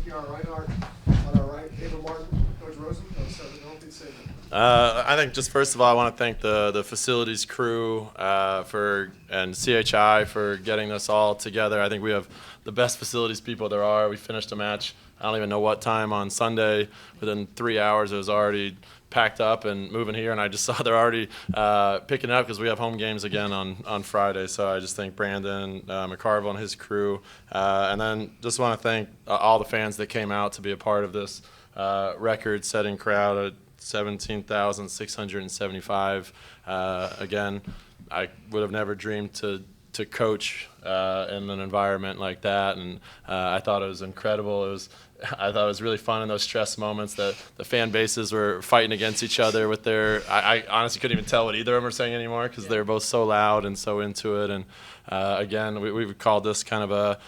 Kiara Reinhardt on our right, Ava Martin, Coach Rosen. I think just first of all, I want to thank the facilities crew and CHI for getting us all together. I think we have the best facilities people there are. We finished a match, I don't even know what time on Sunday. Within 3 hours, it was already packed up and moving here, and I just saw they're already picking it up because we have home games again on Friday. So I just thank Brandon McCarville and his crew, and then just want to thank all the fans that came out to be a part of this record-setting crowd at 17,675. Again, I would have never dreamed to coach in an environment like that, and I thought it was incredible. I thought it was really fun in those stress moments that the fan bases were fighting against each other with their. I honestly couldn't even tell what either of them were saying anymore because they were both so loud and so into it. And again, we called this kind of a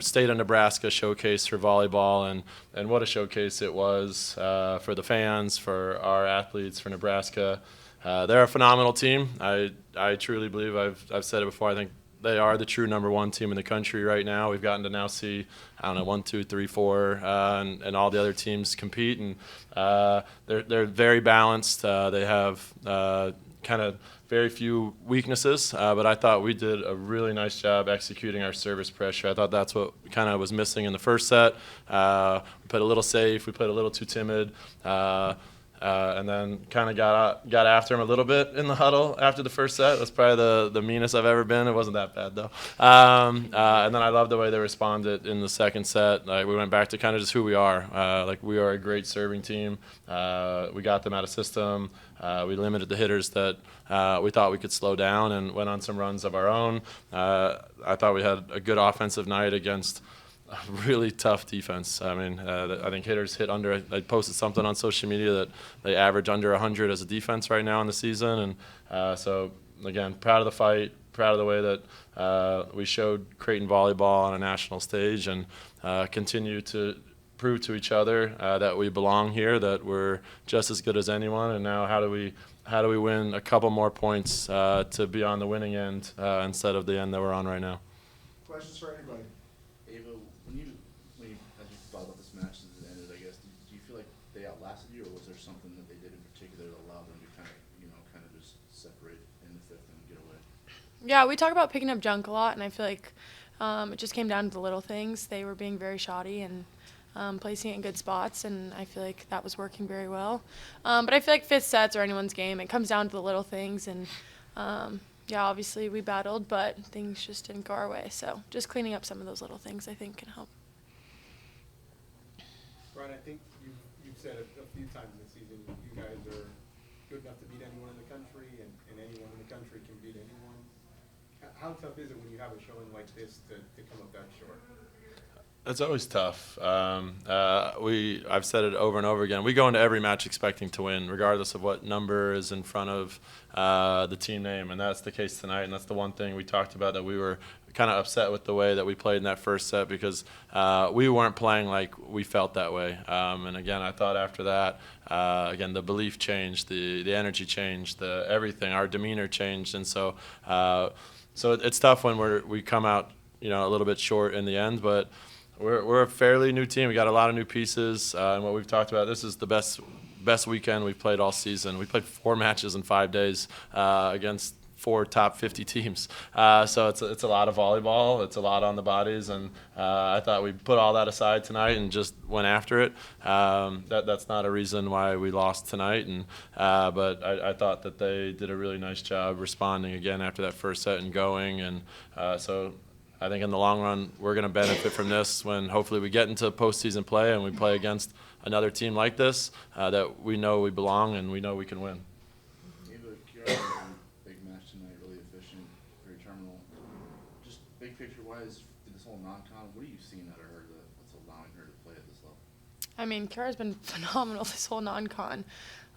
state of Nebraska showcase for volleyball, and what a showcase it was for the fans, for our athletes, for Nebraska. They're a phenomenal team. I truly believe, I've said it before, I think they are the true #1 team in the country right now. We've gotten to now see, 1, 2, 3, 4, and all the other teams compete, and they're very balanced. They have kind of very few weaknesses, but I thought we did a really nice job executing our service pressure. I thought that's what kind of was missing in the first set. We played a little safe. We played a little too timid. And then kind of got after him a little bit in the huddle after the first set. That's probably the meanest I've ever been. It wasn't that bad, though. And then I loved the way they responded in the second set. We went back to kind of just who we are. We are a great serving team. We got them out of system. We limited the hitters that we thought we could slow down and went on some runs of our own. I thought we had a good offensive night against a really tough defense. I mean, I think hitters hit under. I posted something on social media that they average under 100 as a defense right now in the season, and so again, proud of the fight, proud of the way that we showed Creighton Volleyball on a national stage, and continue to prove to each other that we belong here, that we're just as good as anyone. And now, how do we win a couple more points to be on the winning end instead of the end that we're on right now? Questions for anybody? Ava, when you as you thought about this match as it ended, I guess, do you feel like they outlasted you, or was there something that they did in particular that allowed them to kind of just separate in the fifth and get away? Yeah, we talk about picking up junk a lot, and I feel like it just came down to the little things. They were being very shoddy and placing it in good spots, and I feel like that was working very well. But I feel like fifth sets or anyone's game, it comes down to the little things, and yeah, obviously we battled, but things just didn't go our way. So just cleaning up some of those little things, I think, can help. Brian, I think you've said a few times this season you guys are good enough to beat anyone in the country, and anyone in the country can beat anyone. How tough is it when you have a showing like this to come up that short? It's always tough. I've said it over and over again. We go into every match expecting to win, regardless of what number is in front of the team name, and that's the case tonight. And that's the one thing we talked about, that we were kind of upset with the way that we played in that first set, because we weren't playing like we felt that way. And again, I thought after that, again, the belief changed, the energy changed, everything, our demeanor changed, and so it's tough when we come out, a little bit short in the end, but. We're a fairly new team. We got a lot of new pieces, and what we've talked about, this is the best weekend we've played all season. We played 4 matches in 5 days against 4 top 50 teams. So it's a lot of volleyball. It's a lot on the bodies, and I thought we put all that aside tonight and just went after it. That's not a reason why we lost tonight, and but I thought that they did a really nice job responding again after that first set and going, and so. I think in the long run, we're going to benefit from this when hopefully we get into postseason play and we play against another team like this, that we know we belong and we know we can win. Ava, Kiara, big match tonight, really efficient, very terminal. Just big picture wise, this whole non-con, what are you seeing out of her that's allowing her to play at this level? I mean, Kiara's been phenomenal this whole non-con.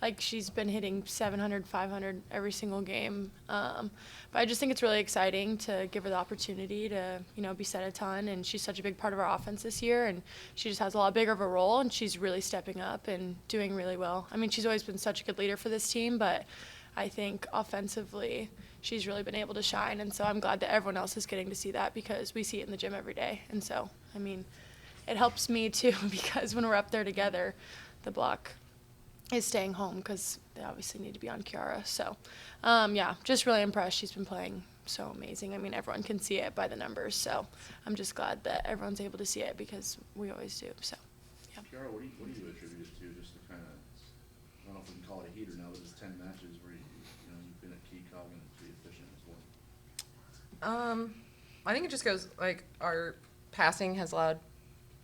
Like, she's been hitting 700, 500 every single game. But I just think it's really exciting to give her the opportunity to, be set a ton. And she's such a big part of our offense this year. And she just has a lot bigger of a role, and she's really stepping up and doing really well. I mean, she's always been such a good leader for this team, but I think offensively she's really been able to shine. And so I'm glad that everyone else is getting to see that, because we see it in the gym every day. And so, I mean, it helps me too because when we're up there together, the block is staying home because they obviously need to be on Kiara. So, yeah, just really impressed. She's been playing so amazing. I mean, everyone can see it by the numbers. So I'm just glad that everyone's able to see it because we always do. So, yeah. Kiara, what do you attribute it to? Just to kind of, I don't know if we can call it a heater now, but it's 10 matches where you've been a key cog and pretty efficient as well. I think it just goes like our passing has allowed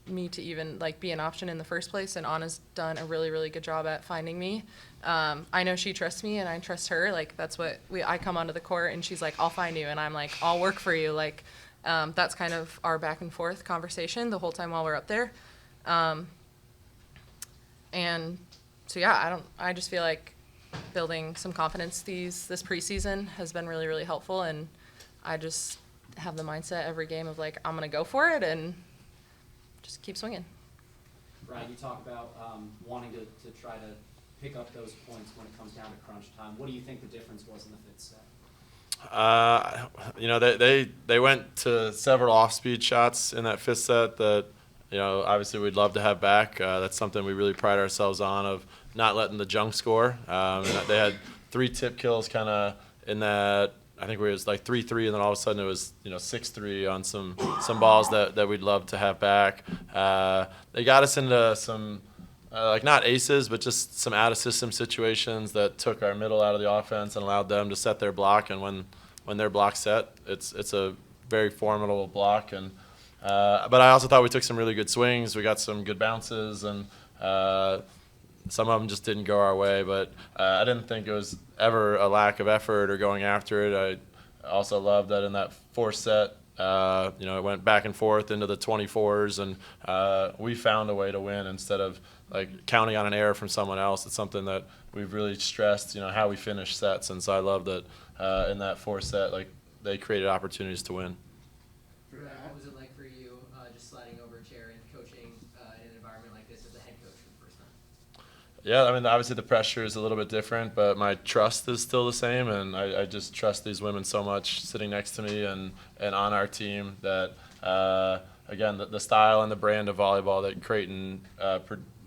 me to even like be an option in the first place, and Anna's done a really, really good job at finding me. I know she trusts me and I trust her. Like that's what I come onto the court and she's like, I'll find you, and I'm like, I'll work for you. Like that's kind of our back and forth conversation the whole time while we're up there. And so yeah, I just feel like building some confidence this preseason has been really, really helpful, and I just have the mindset every game of like I'm gonna go for it and just keep swinging. Ryan, you talk about wanting to try to pick up those points when it comes down to crunch time. What do you think the difference was in the fifth set? They went to several off-speed shots in that fifth set that, obviously we'd love to have back. That's something we really pride ourselves on, of not letting the junk score. And they had 3 tip kills kind of in that. I think it was like 3-3, and then all of a sudden it was 6-3 on some balls that we'd love to have back. They got us into some like not aces, but just some out of system situations that took our middle out of the offense and allowed them to set their block. And when their block's set, it's a very formidable block. And but I also thought we took some really good swings. We got some good bounces, and some of them just didn't go our way, but I didn't think it was ever a lack of effort or going after it. I also love that in that fourth set, it went back and forth into the 24s, and we found a way to win instead of like counting on an error from someone else. It's something that we've really stressed, how we finish sets, and so I love that in that fourth set, like they created opportunities to win. What was it like for you just sliding over a chair and coaching in an environment like this as a head coach for the first time? Yeah, I mean, obviously the pressure is a little bit different, but my trust is still the same, and I just trust these women so much sitting next to me and on our team that, again, the style and the brand of volleyball that Creighton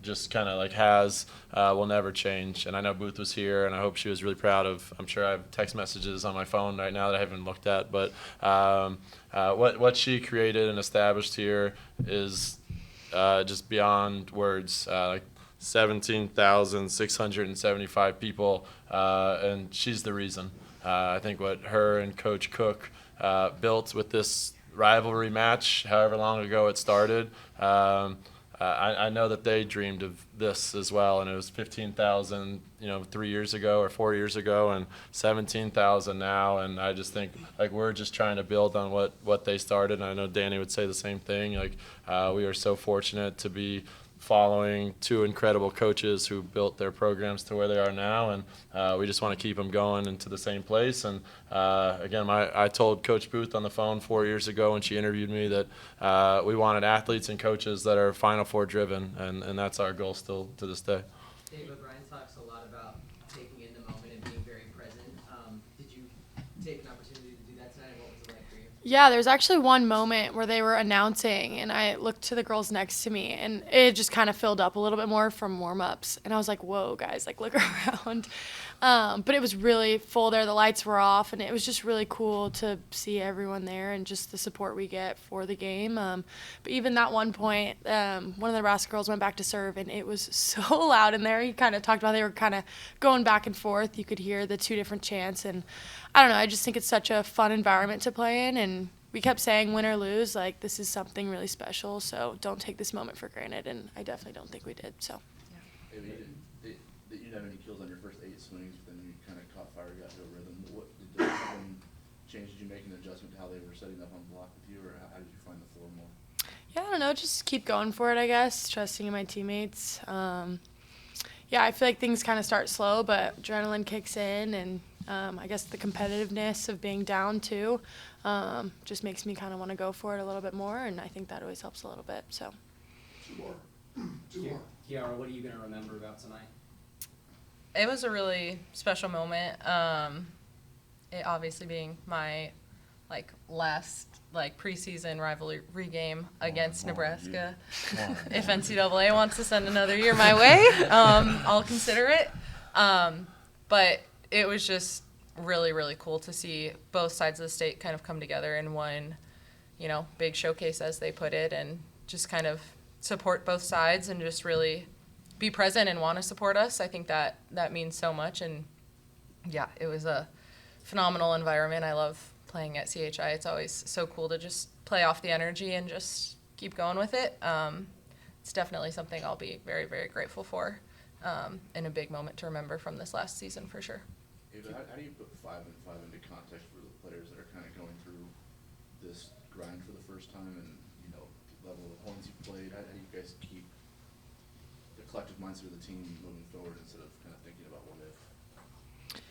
just kind of like has will never change. And I know Booth was here, and I hope she was really proud of. I'm sure I have text messages on my phone right now that I haven't looked at, but what she created and established here is just beyond words. Like 17,675 people, and she's the reason. I think what her and Coach Cook built with this rivalry match, however long ago it started, I know that they dreamed of this as well, and it was 15,000, 3 years ago or 4 years ago, and 17,000 now, and I just think like we're just trying to build on what they started, and I know Danny would say the same thing. Like we are so fortunate to be following 2 incredible coaches who built their programs to where they are now, and we just want to keep them going into the same place. And again, I told Coach Booth on the phone 4 years ago when she interviewed me that we wanted athletes and coaches that are Final Four driven, and that's our goal still to this day. David, Brian talks a lot about taking in the moment and being very present. Did you take an opportunity to do that tonight? What was it like for you? Yeah, there's actually one moment where they were announcing, and I looked to the girls next to me, and it just kind of filled up a little bit more from warm-ups. And I was like, whoa, guys, like, look around. But it was really full there. The lights were off, and it was just really cool to see everyone there and just the support we get for the game. But even that one point, one of the Nebraska girls went back to serve, and it was so loud in there. He kind of talked about they were kind of going back and forth. You could hear the 2 different chants, and I don't know, I just think it's such a fun environment to play in, and we kept saying win or lose, like this is something really special, so don't take this moment for granted, and I definitely don't think we did. So. Hey, you didn't have any kills on your first 8 swings, but then you kind of caught fire, got to a rhythm. What did something change? Did you make an adjustment to how they were setting up on block with you, or how did you find the floor more? Yeah, I don't know, just keep going for it, I guess, trusting in my teammates. Yeah, I feel like things kind of start slow, but adrenaline kicks in, and I guess the competitiveness of being down too just makes me kind of want to go for it a little bit more, and I think that always helps a little bit. So. 2 more. 2 more. Kiara, what are you going to remember about tonight? It was a really special moment. It obviously being my like last preseason rivalry game against Nebraska. If NCAA wants to send another year my way, I'll consider it. But it was just really, really cool to see both sides of the state kind of come together in one, big showcase, as they put it, and just kind of support both sides and just really be present and want to support us. I think that means so much. And yeah, it was a phenomenal environment. I love playing at CHI. It's always so cool to just play off the energy and just keep going with it. It's definitely something I'll be very, very grateful for, and a big moment to remember from this last season for sure. Ava, how do you put 5 and 5 into context for the players that are kind of going through this grind for the first time, and the level of opponents you've played? How do you guys keep the collective mindset of the team moving forward instead of kind of thinking about what if?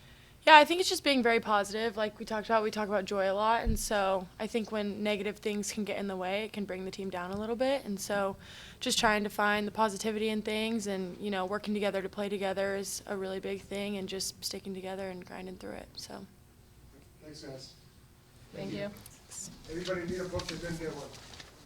Yeah, I think it's just being very positive. Like we talk about joy a lot. And so I think when negative things can get in the way, it can bring the team down a little bit. And so just trying to find the positivity in things and, working together to play together is a really big thing, and just sticking together and grinding through it. So. Thanks, guys. Thank you. Anybody need a book that didn't get one?